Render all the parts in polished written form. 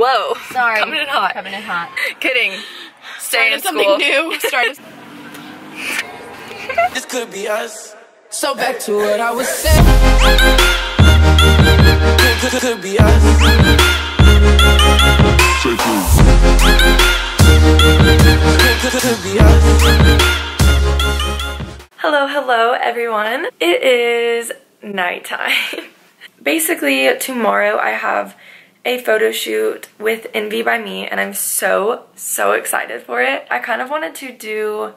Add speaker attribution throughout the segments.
Speaker 1: Whoa.
Speaker 2: Sorry.
Speaker 1: Coming in hot.
Speaker 2: Coming in hot.
Speaker 1: Kidding. Staying in school.
Speaker 2: Something new.
Speaker 3: This could be us. So back to what I was saying. Could be us. Could be us.
Speaker 1: Hello everyone. It is nighttime. Basically, tomorrow I have a photo shoot with Envy by Me, and I'm so excited for it. I kind of wanted to do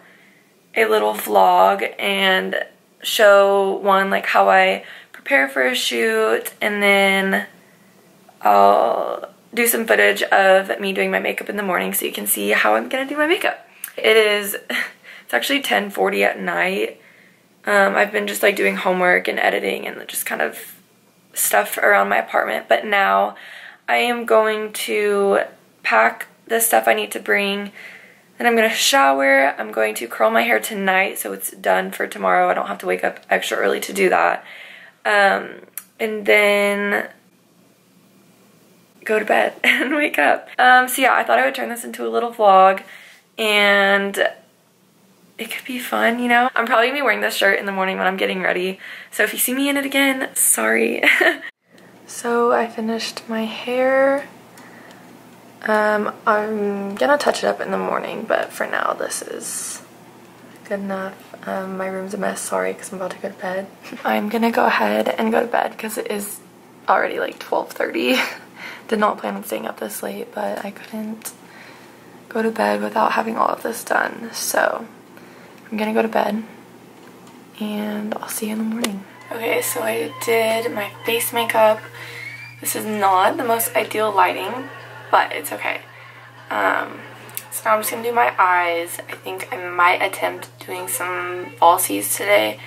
Speaker 1: a little vlog and show one, like how I prepare for a shoot, and then I'll do some footage of me doing my makeup in the morning so you can see how I'm gonna do my makeup. It's actually 10:40 at night. I've been just like doing homework and editing and just kind of stuff around my apartment, but now I am going to pack the stuff I need to bring. Then I'm gonna shower. I'm going to curl my hair tonight so it's done for tomorrow. I don't have to wake up extra early to do that. And then go to bed and wake up. So yeah, I thought I would turn this into a little vlog, and it could be fun, you know? I'm probably gonna be wearing this shirt in the morning when I'm getting ready, so if you see me in it again, sorry. So I finished my hair. I'm gonna touch it up in the morning, but for now this is good enough. My room's a mess, sorry, because I'm about to go to bed. I'm gonna go ahead and go to bed because it is already like 12:30. Did not plan on staying up this late, but I couldn't go to bed without having all of this done, so I'm gonna go to bed and I'll see you in the morning. Okay, so I did my face makeup. This is not the most ideal lighting, but it's okay. So now I'm just gonna do my eyes. I think I might attempt doing some falsies today.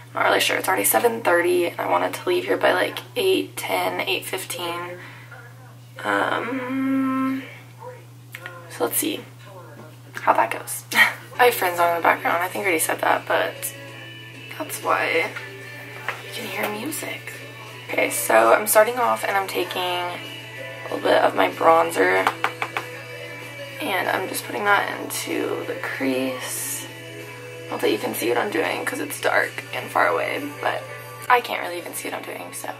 Speaker 1: I'm not really sure. It's already 7:30 and I wanted to leave here by like 8:10, 8:15. So let's see how that goes. I have friends on in the background. I think I already said that, but that's why you can hear music. Okay, so I'm starting off and I'm taking a little bit of my bronzer and I'm just putting that into the crease. Not that you can see what I'm doing because it's dark and far away, but I can't really even see what I'm doing, so.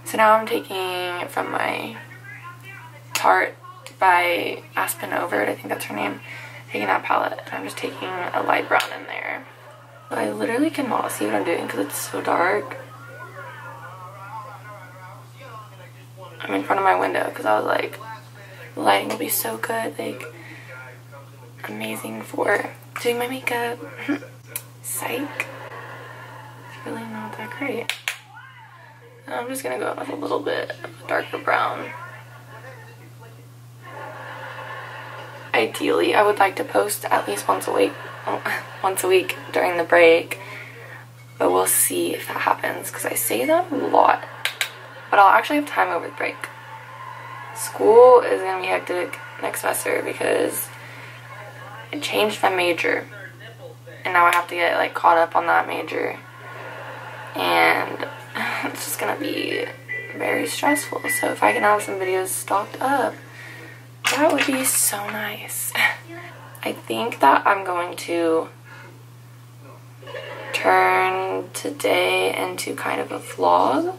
Speaker 1: So now I'm taking from my Tarte by Aspen Overt, I think that's her name, taking that palette, and I'm just taking a light brown in there. I literally cannot see what I'm doing because it's so dark. I'm in front of my window because I was like, the lighting will be so good, like, amazing for doing my makeup. Psych. It's really not that great. And I'm just gonna go with a little bit of a darker brown. Ideally, I would like to post at least once a week during the break, but we'll see if that happens because I say that a lot, but I'll actually have time over the break. School is gonna be hectic next semester because I changed my major and now I have to get like caught up on that major, and it's just gonna be very stressful. So if I can have some videos stocked up, that would be so nice. I think that I'm going to turn today into kind of a vlog.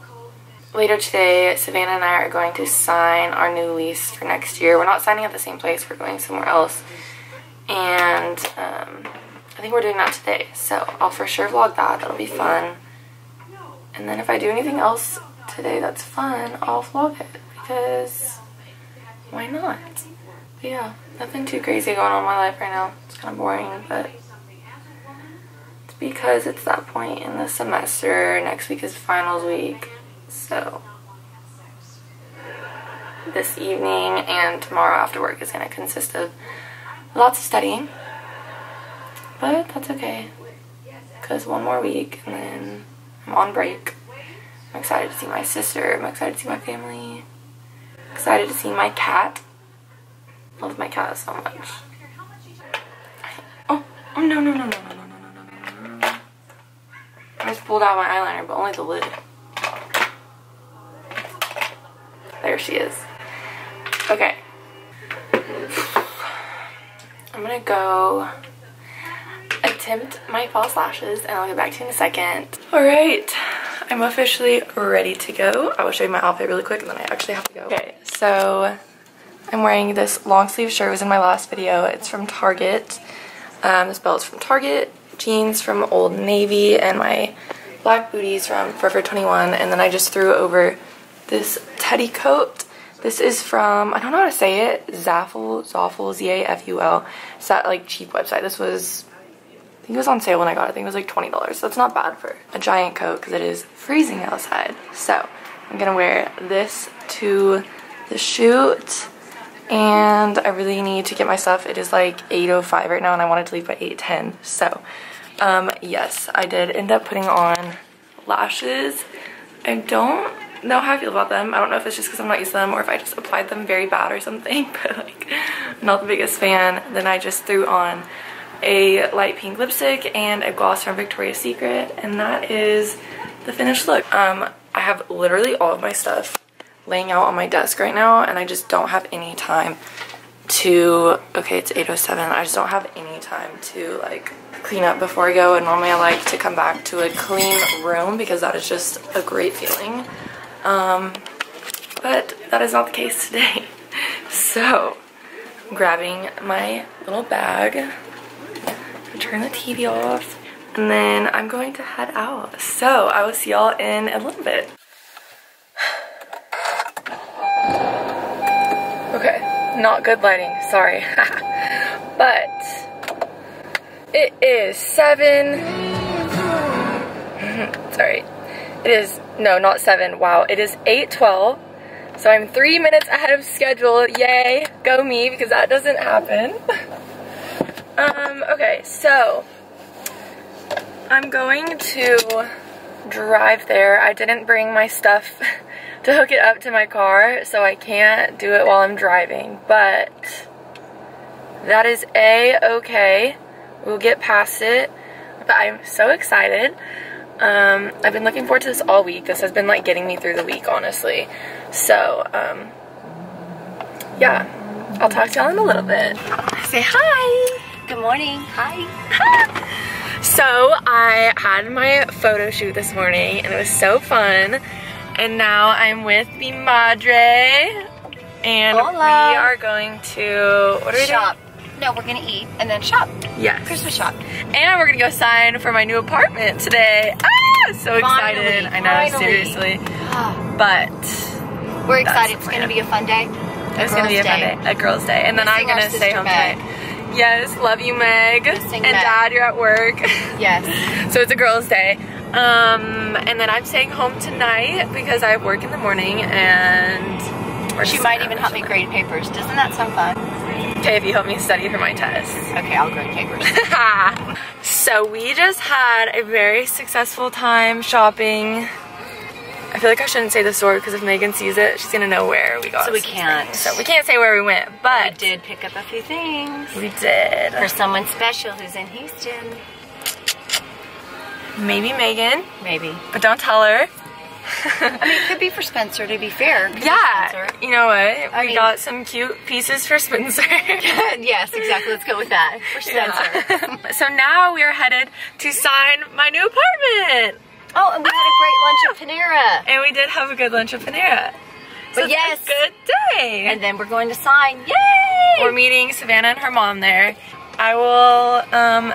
Speaker 1: Later today, Savannah and I are going to sign our new lease for next year. We're not signing at the same place, we're going somewhere else. And I think we're doing that today. So I'll for sure vlog that, that'll be fun. And then if I do anything else today that's fun, I'll vlog it because why not? But yeah, nothing too crazy going on in my life right now. It's kind of boring, but it's because it's that point in the semester. Next week is finals week, so this evening and tomorrow after work is going to consist of lots of studying, but that's okay because one more week and then I'm on break. I'm excited to see my sister, I'm excited to see my family, excited to see my cat. Love my cat so much. Oh no. I just pulled out my eyeliner, but only the lid. There she is. Okay. I'm gonna go attempt my false lashes and I'll get back to you in a second. Alright, I'm officially ready to go. I will show you my outfit really quick and then I actually have to go. Okay, so I'm wearing this long sleeve shirt. It was in my last video. It's from Target. This belt's from Target, jeans from Old Navy, and my black booties from Forever 21. And then I just threw over this teddy coat. This is from, I don't know how to say it, Zaful, Z-A-F-U-L. It's that like cheap website. This was, I think it was on sale when I got it. I think it was like $20. So it's not bad for a giant coat because it is freezing outside. So I'm gonna wear this to the shoot. And I really need to get my stuff. It is like 8:05 right now and I wanted to leave by 8:10. So yes, I did end up putting on lashes. I don't know how I feel about them. I don't know if it's just because I'm not used to them or if I just applied them very bad or something, but like I'm not the biggest fan. Then I just threw on a light pink lipstick and a gloss from Victoria's Secret, and that is the finished look. I have literally all of my stuff laying out on my desk right now and I just don't have any time to, okay, it's 8:07. I just don't have any time to like clean up before I go, and normally I like to come back to a clean room because that is just a great feeling. But that is not the case today. So I'm grabbing my little bag, turn the TV off, and then I'm going to head out. So I will see y'all in a little bit. Okay, not good lighting, sorry. But it is 7, sorry. It is, no, not 7, wow. It is 8:12, so I'm 3 minutes ahead of schedule. Yay, go me, because that doesn't happen. Okay, so I'm going to drive there. I didn't bring my stuff to hook it up to my car, so I can't do it while I'm driving, but that is a-okay. We'll get past it, but I'm so excited. I've been looking forward to this all week. This has been like getting me through the week, honestly. So, yeah, I'll talk to y'all in a little bit. Say hi.
Speaker 2: Good morning. Hi.
Speaker 1: So I had my photo shoot this morning and it was so fun. And now I'm with mi madre. And
Speaker 2: Hola.
Speaker 1: we are going to, what are we
Speaker 2: Shop. No, we're gonna eat and then shop.
Speaker 1: Yes.
Speaker 2: Christmas shop.
Speaker 1: And we're gonna go sign for my new apartment today. Ah, so excited.
Speaker 2: Finally,
Speaker 1: I know,
Speaker 2: finally.
Speaker 1: seriously. But
Speaker 2: We're excited.
Speaker 1: the
Speaker 2: It's gonna
Speaker 1: plan.
Speaker 2: be a fun day.
Speaker 1: it's gonna be a fun day, a girl's day. And then I'm
Speaker 2: Missing our
Speaker 1: gonna stay
Speaker 2: sister
Speaker 1: home
Speaker 2: Meg.
Speaker 1: tonight. Yes, love you, Meg.
Speaker 2: Missing
Speaker 1: And
Speaker 2: Meg.
Speaker 1: Dad, you're at work.
Speaker 2: Yes.
Speaker 1: So it's a girl's day. And then I'm staying home tonight because I have work in the morning, and
Speaker 2: She might even help me grade papers. Doesn't that sound fun?
Speaker 1: Okay, if you help me study for my test.
Speaker 2: Okay, I'll grade papers.
Speaker 1: So we just had a very successful time shopping. I feel like I shouldn't say the store because if Megan sees it, she's gonna know where we got.
Speaker 2: So we
Speaker 1: some
Speaker 2: can't.
Speaker 1: things. So we can't say where we went,
Speaker 2: We
Speaker 1: but
Speaker 2: did pick up a few things.
Speaker 1: we did.
Speaker 2: For someone special who's in Houston.
Speaker 1: Maybe Megan,
Speaker 2: Maybe.
Speaker 1: but don't tell her.
Speaker 2: I mean, it could be for Spencer, to be fair. Could be
Speaker 1: Yeah,
Speaker 2: Spencer.
Speaker 1: you know what? We
Speaker 2: mean-
Speaker 1: got some cute pieces for Spencer.
Speaker 2: Yes, exactly. Let's go with that. For Spencer.
Speaker 1: Yeah. So now we are headed to sign my new apartment.
Speaker 2: Oh, and we had a great lunch at Panera.
Speaker 1: And we did have a good lunch at Panera. So
Speaker 2: But yes.
Speaker 1: it's a good day.
Speaker 2: And then we're going to sign. Yay!
Speaker 1: We're meeting Savannah and her mom there. I will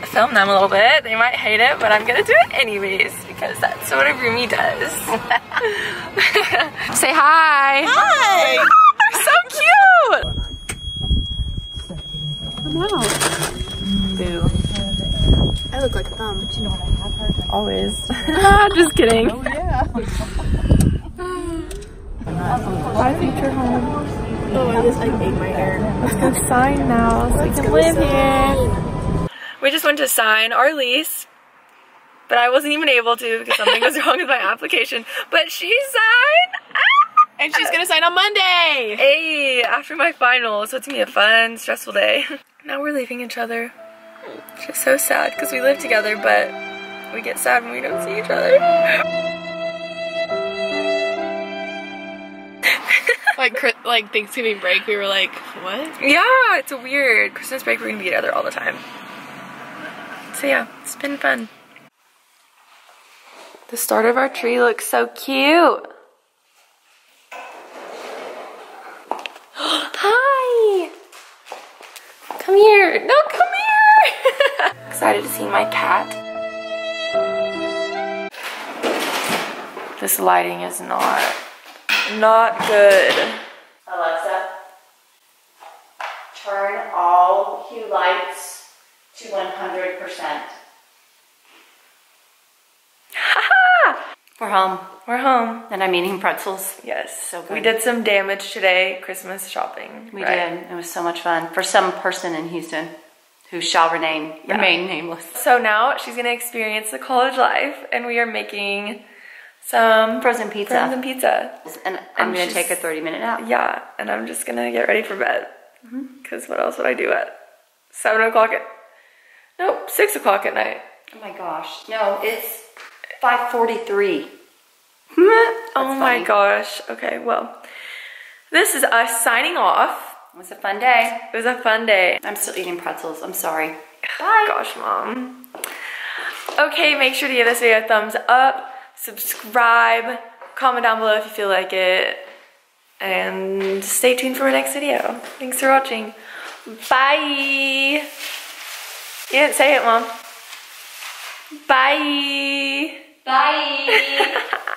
Speaker 1: film them a little bit. They might hate it, but I'm gonna do it anyways because that's what a roomie does. Say hi.
Speaker 2: Hi!
Speaker 1: They're so cute. Boo.
Speaker 2: I look like a thumb. But you know what I have heard?
Speaker 1: Always. Just kidding.
Speaker 2: Oh, yeah.
Speaker 1: Bye, future home.
Speaker 2: Oh, I just ate my hair.
Speaker 1: Let's go sign now so we can live here. We just went to sign our lease, but I wasn't even able to because something was wrong with my application. But she signed! Ah!
Speaker 4: And she's gonna sign on Monday!
Speaker 1: Hey, after my final, so it's gonna be a fun, stressful day. Now we're leaving each other. It's just so sad because we live together, but we get sad when we don't see each other.
Speaker 4: Like like Thanksgiving break, we were like, what?
Speaker 1: Yeah, it's a weird. Christmas break, we're gonna be together all the time. So yeah, it's been fun. The start of our tree looks so cute. Hi! Come here. No, come here! Excited to see my cat. This lighting is not good.
Speaker 2: Alexa, turn all hue lights to 100%. We're home.
Speaker 1: We're home.
Speaker 2: And I'm eating pretzels.
Speaker 1: Yes.
Speaker 2: So good.
Speaker 1: We did some damage today, Christmas shopping.
Speaker 2: We did. It was so much fun. For some person in Houston who shall remain nameless.
Speaker 1: So now she's gonna experience the college life, and we are making some
Speaker 2: Frozen pizza. And I'm gonna take a 30-minute nap.
Speaker 1: Yeah, and I'm just gonna get ready for bed. Because what else would I do at 7 o'clock nope, 6 o'clock at night.
Speaker 2: Oh my gosh. No, it's 5:43.
Speaker 1: Oh my gosh. Okay, well, this is us signing off.
Speaker 2: It was a fun day.
Speaker 1: It was a fun day.
Speaker 2: I'm still eating pretzels. I'm sorry.
Speaker 1: Bye. Gosh, Mom. Okay, make sure to give this video a thumbs up, subscribe, comment down below if you feel like it, and stay tuned for our next video. Thanks for watching. Bye. You didn't say it, Mom. Bye.
Speaker 2: Bye.